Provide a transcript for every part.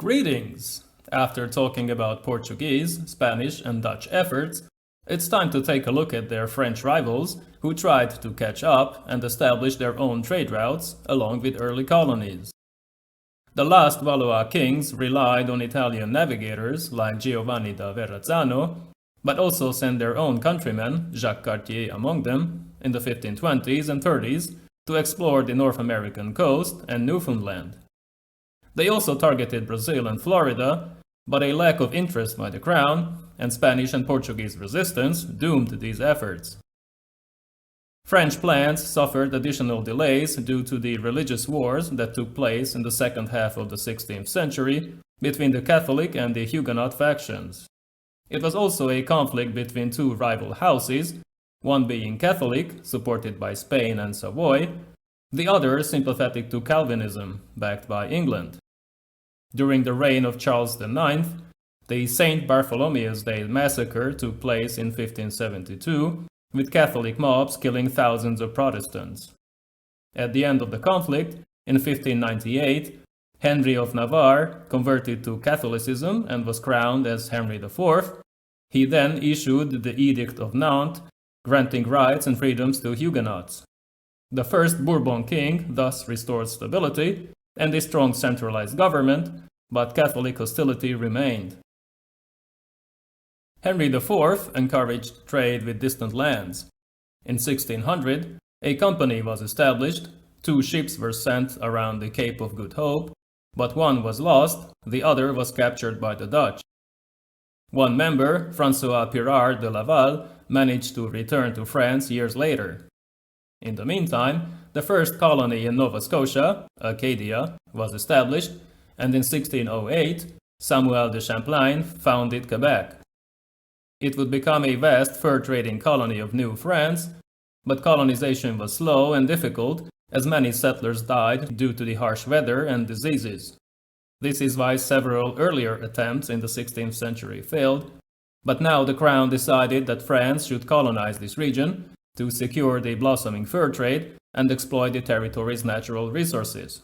Greetings! After talking about Portuguese, Spanish, and Dutch efforts, it's time to take a look at their French rivals who tried to catch up and establish their own trade routes along with early colonies. The last Valois kings relied on Italian navigators like Giovanni da Verrazzano, but also sent their own countrymen, Jacques Cartier among them, in the 1520s and 30s to explore the North American coast and Newfoundland. They also targeted Brazil and Florida, but a lack of interest by the crown and Spanish and Portuguese resistance doomed these efforts. French plans suffered additional delays due to the religious wars that took place in the second half of the 16th century between the Catholic and the Huguenot factions. It was also a conflict between two rival houses, one being Catholic, supported by Spain and Savoy, the other sympathetic to Calvinism, backed by England. During the reign of Charles IX, the St. Bartholomew's Day massacre took place in 1572, with Catholic mobs killing thousands of Protestants. At the end of the conflict, in 1598, Henry of Navarre converted to Catholicism and was crowned as Henry IV. He then issued the Edict of Nantes, granting rights and freedoms to Huguenots. The first Bourbon king thus restored stability and a strong centralized government, but Catholic hostility remained. Henry IV encouraged trade with distant lands. In 1600, a company was established, 2 ships were sent around the Cape of Good Hope, but one was lost, the other was captured by the Dutch. One member, François Pirard de Laval, managed to return to France years later. In the meantime, the first colony in Nova Scotia, Acadia, was established, and in 1608, Samuel de Champlain founded Quebec. It would become a vast fur-trading colony of New France, but colonization was slow and difficult as many settlers died due to the harsh weather and diseases. This is why several earlier attempts in the 16th century failed, but now the crown decided that France should colonize this region to secure the blossoming fur trade and exploit the territory's natural resources.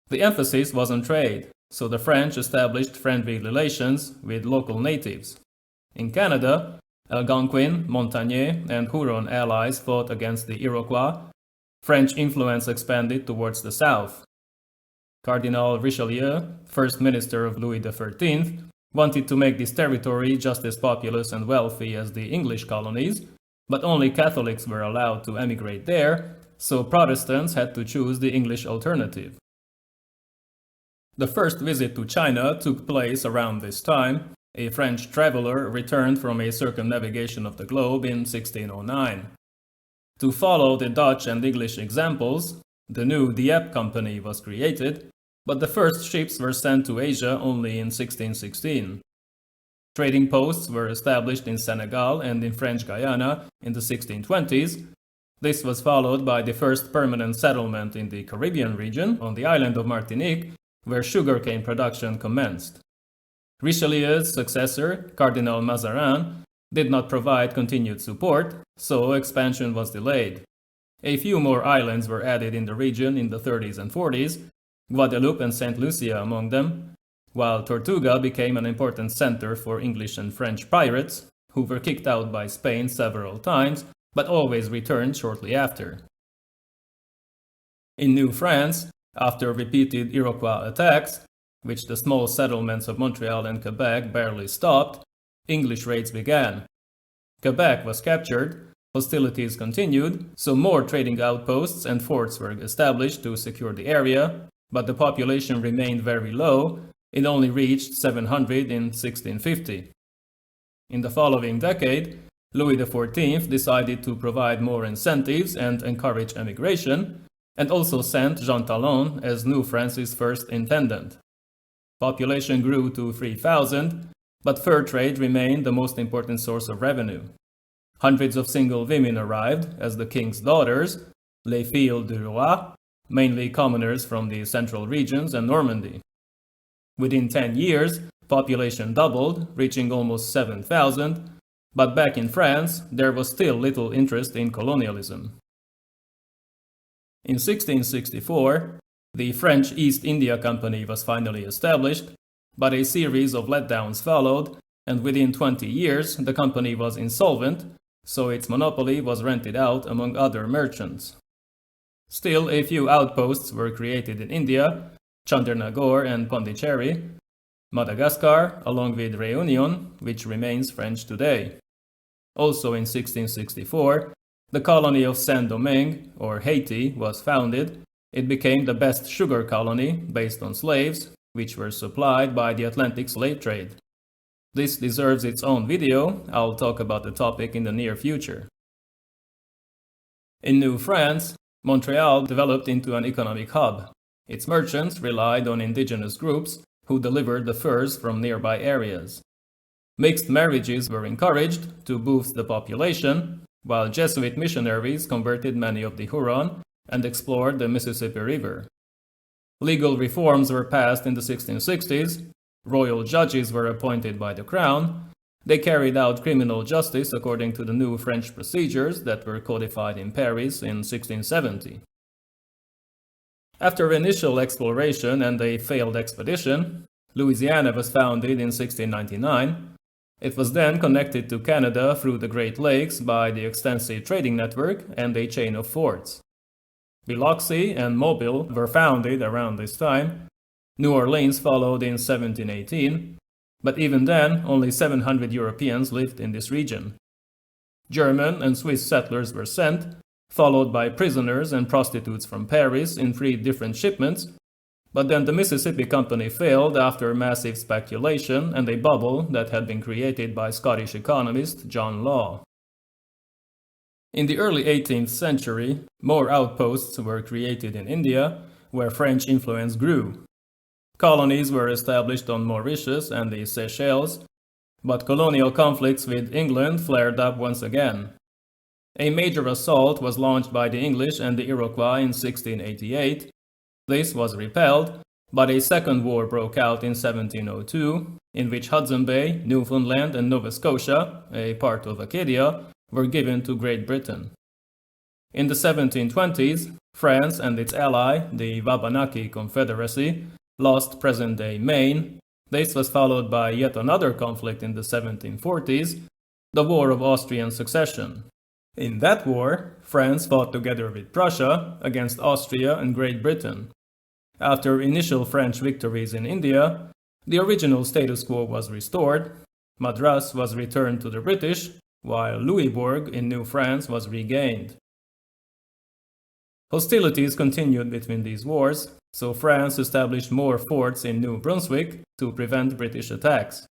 The emphasis was on trade, so the French established friendly relations with local natives. In Canada, Algonquin, Montagnais, and Huron allies fought against the Iroquois. French influence expanded towards the south. Cardinal Richelieu, first minister of Louis XIII, wanted to make this territory just as populous and wealthy as the English colonies, but only Catholics were allowed to emigrate there, so Protestants had to choose the English alternative. The first visit to China took place around this time. A French traveler returned from a circumnavigation of the globe in 1609. To follow the Dutch and English examples, the new Dieppe Company was created, but the first ships were sent to Asia only in 1616. Trading posts were established in Senegal and in French Guiana in the 1620s. This was followed by the first permanent settlement in the Caribbean region on the island of Martinique, where sugarcane production commenced. Richelieu's successor, Cardinal Mazarin, did not provide continued support, so expansion was delayed. A few more islands were added in the region in the 30s and 40s, Guadeloupe and St. Lucia among them, while Tortuga became an important center for English and French pirates, who were kicked out by Spain several times, but always returned shortly after. In New France, after repeated Iroquois attacks, which the small settlements of Montreal and Quebec barely stopped, English raids began. Quebec was captured, hostilities continued, so more trading outposts and forts were established to secure the area, but the population remained very low. It only reached 700 in 1650. In the following decade, Louis XIV decided to provide more incentives and encourage emigration, and also sent Jean Talon as New France's first intendant. Population grew to 3,000, but fur trade remained the most important source of revenue. Hundreds of single women arrived as the king's daughters, les filles du roi, mainly commoners from the central regions and Normandy. Within 10 years, population doubled, reaching almost 7,000, but back in France, there was still little interest in colonialism. In 1664, The French East India Company was finally established, but a series of letdowns followed, and within 20 years the company was insolvent, so its monopoly was rented out among other merchants. Still, a few outposts were created in India, Chandernagore and Pondicherry, Madagascar, along with Réunion, which remains French today. Also in 1664, the colony of Saint-Domingue, or Haiti, was founded. It became the best sugar colony based on slaves, which were supplied by the Atlantic slave trade. This deserves its own video. I'll talk about the topic in the near future. In New France, Montreal developed into an economic hub. Its merchants relied on indigenous groups who delivered the furs from nearby areas. Mixed marriages were encouraged to boost the population, while Jesuit missionaries converted many of the Huron and explored the Mississippi River. Legal reforms were passed in the 1660s, royal judges were appointed by the crown, they carried out criminal justice according to the new French procedures that were codified in Paris in 1670. After initial exploration and a failed expedition, Louisiana was founded in 1699. It was then connected to Canada through the Great Lakes by the extensive trading network and a chain of forts. Biloxi and Mobile were founded around this time. New Orleans followed in 1718, but even then only 700 Europeans lived in this region. German and Swiss settlers were sent, followed by prisoners and prostitutes from Paris in 3 different shipments, but then the Mississippi Company failed after massive speculation and a bubble that had been created by Scottish economist John Law. In the early 18th century, more outposts were created in India, where French influence grew. Colonies were established on Mauritius and the Seychelles, but colonial conflicts with England flared up once again. A major assault was launched by the English and the Iroquois in 1688. This was repelled, but a second war broke out in 1702, in which Hudson Bay, Newfoundland, and Nova Scotia, a part of Acadia, were given to Great Britain. In the 1720s, France and its ally, the Wabanaki Confederacy, lost present-day Maine. This was followed by yet another conflict in the 1740s, the War of Austrian Succession. In that war, France fought together with Prussia against Austria and Great Britain. After initial French victories in India, the original status quo was restored. Madras was returned to the British, while Louisbourg in New France was regained. Hostilities continued between these wars, so France established more forts in New Brunswick to prevent British attacks.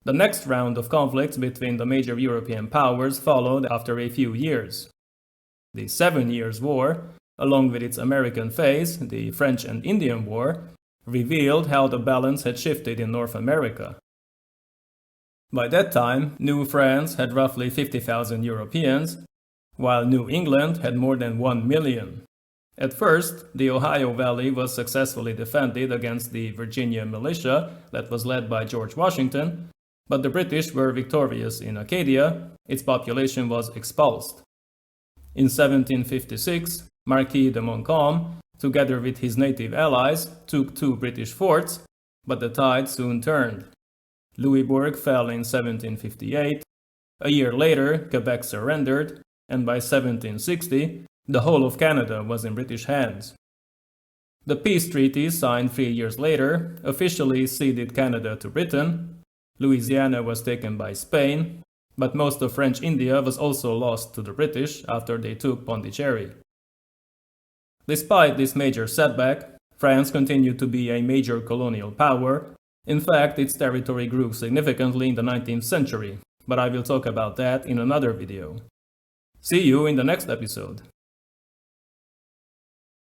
The next round of conflicts between the major European powers followed after a few years. The 7 Years' War, along with its American phase, the French and Indian War, revealed how the balance had shifted in North America. By that time, New France had roughly 50,000 Europeans, while New England had more than 1 million. At first, the Ohio Valley was successfully defended against the Virginia militia that was led by George Washington, but the British were victorious in Acadia. Its population was expulsed. In 1756, Marquis de Montcalm, together with his native allies, took 2 British forts, but the tide soon turned. Louisbourg fell in 1758. A year later, Quebec surrendered, and by 1760, the whole of Canada was in British hands. The peace treaty signed 3 years later officially ceded Canada to Britain. Louisiana was taken by Spain, but most of French India was also lost to the British after they took Pondicherry. Despite this major setback, France continued to be a major colonial power. In fact, its territory grew significantly in the 19th century, but I will talk about that in another video. See you in the next episode.